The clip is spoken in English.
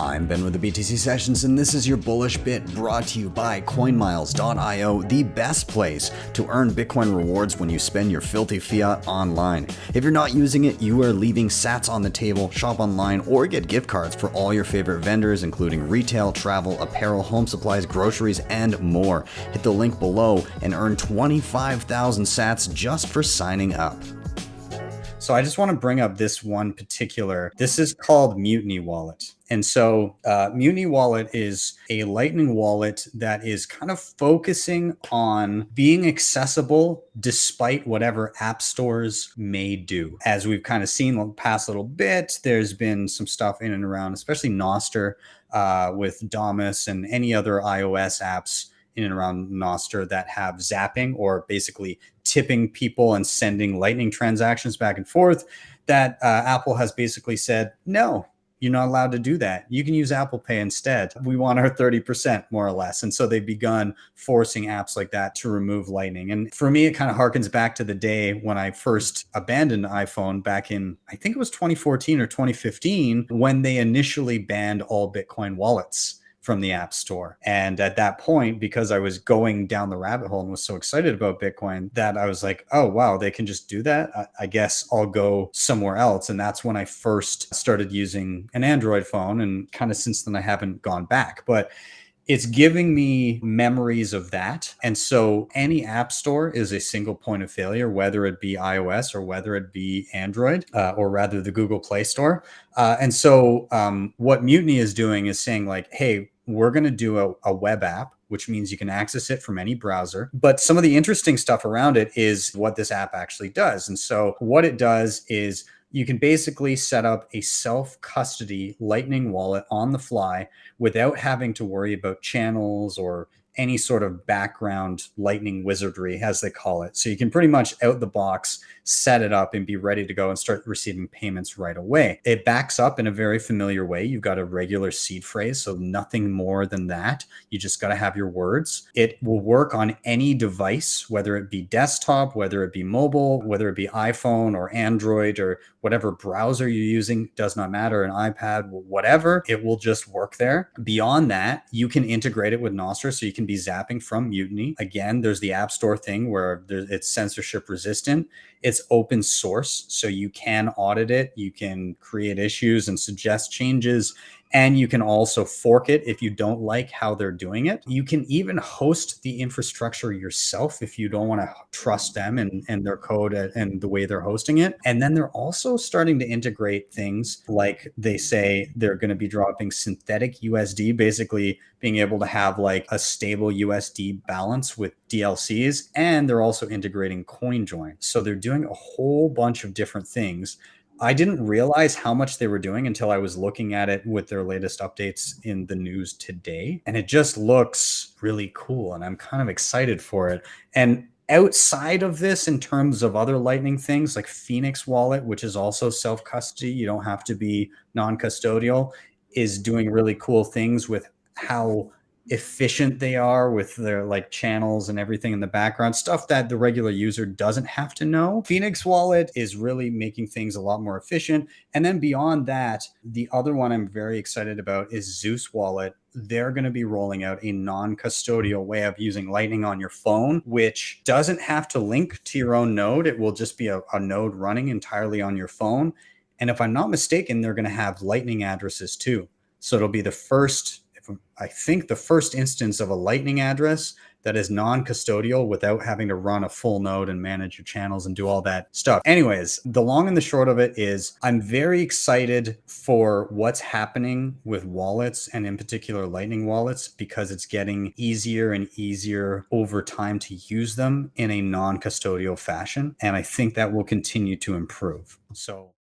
I'm Ben with the BTC Sessions, and this is your bullish bit brought to you by Coinmiles.io, the best place to earn Bitcoin rewards when you spend your filthy fiat online. If you're not using it, you are leaving sats on the table, shop online, or get gift cards for all your favorite vendors, including retail, travel, apparel, home supplies, groceries, and more. Hit the link below and earn 25,000 sats just for signing up. So I just want to bring up this one particular, this is called Mutiny Wallet. And so Mutiny Wallet is a Lightning wallet that is kind of focusing on being accessible despite whatever app stores may do. As we've kind of seen the past little bit, there's been some stuff in and around, especially Nostr with Damus and any other iOS apps in and around Nostr that have zapping, or basically tipping people and sending Lightning transactions back and forth, that Apple has basically said, no, you're not allowed to do that. You can use Apple Pay instead. We want our 30% more or less. And so they've begun forcing apps like that to remove Lightning. And for me, it kind of harkens back to the day when I first abandoned iPhone back in, I think it was 2014 or 2015, when they initially banned all Bitcoin wallets from the App Store. And at that point, because I was going down the rabbit hole and was so excited about Bitcoin, that I was like, oh, wow, they can just do that. I guess I'll go somewhere else. And that's when I first started using an Android phone. And kind of since then, I haven't gone back. But it's giving me memories of that. And so any app store is a single point of failure, whether it be iOS or whether it be Android, or rather the Google Play Store. And so what Mutiny is doing is saying like, hey, we're going to do a web app, which means you can access it from any browser. But some of the interesting stuff around it is what this app actually does. And so what it does is you can basically set up a self-custody Lightning wallet on the fly without having to worry about channels or any sort of background Lightning wizardry, as they call it. So you can pretty much out the box set it up and be ready to go and start receiving payments right away. It backs up in a very familiar way. You've got a regular seed phrase, so nothing more than that. You just got to have your words. It will work on any device, whether it be desktop, whether it be mobile, whether it be iPhone or Android or whatever browser you're using, does not matter, an iPad, whatever, it will just work there. Beyond that, you can integrate it with Nostr, so you can be zapping from Mutiny. Again, there's the App Store thing where it's censorship resistant. It's open source, so you can audit it, you can create issues and suggest changes, and you can also fork it if you don't like how they're doing it. You can even host the infrastructure yourself if you don't want to trust them and their code and the way they're hosting it. And then they're also starting to integrate things like they say they're going to be dropping synthetic USD, basically being able to have like a stable USD balance with DLCs. And they're also integrating CoinJoin. So they're doing a whole bunch of different things. I didn't realize how much they were doing until I was looking at it with their latest updates in the news today. And it just looks really cool. And I'm kind of excited for it. And outside of this, in terms of other Lightning things like Phoenix Wallet, which is also self-custody, you don't have to be non-custodial, is doing really cool things with how efficient they are with their like channels and everything in the background, stuff that the regular user doesn't have to know. Phoenix Wallet is really making things a lot more efficient. And then beyond that, the other one I'm very excited about is Zeus Wallet. They're going to be rolling out a non-custodial way of using Lightning on your phone, which doesn't have to link to your own node. It will just be a node running entirely on your phone. And if I'm not mistaken, they're going to have Lightning addresses too. So it'll be the first, I think, the first instance of a Lightning address that is non-custodial without having to run a full node and manage your channels and do all that stuff. Anyways, the long and the short of it is I'm very excited for what's happening with wallets, and in particular Lightning wallets, because it's getting easier and easier over time to use them in a non-custodial fashion. And I think that will continue to improve. So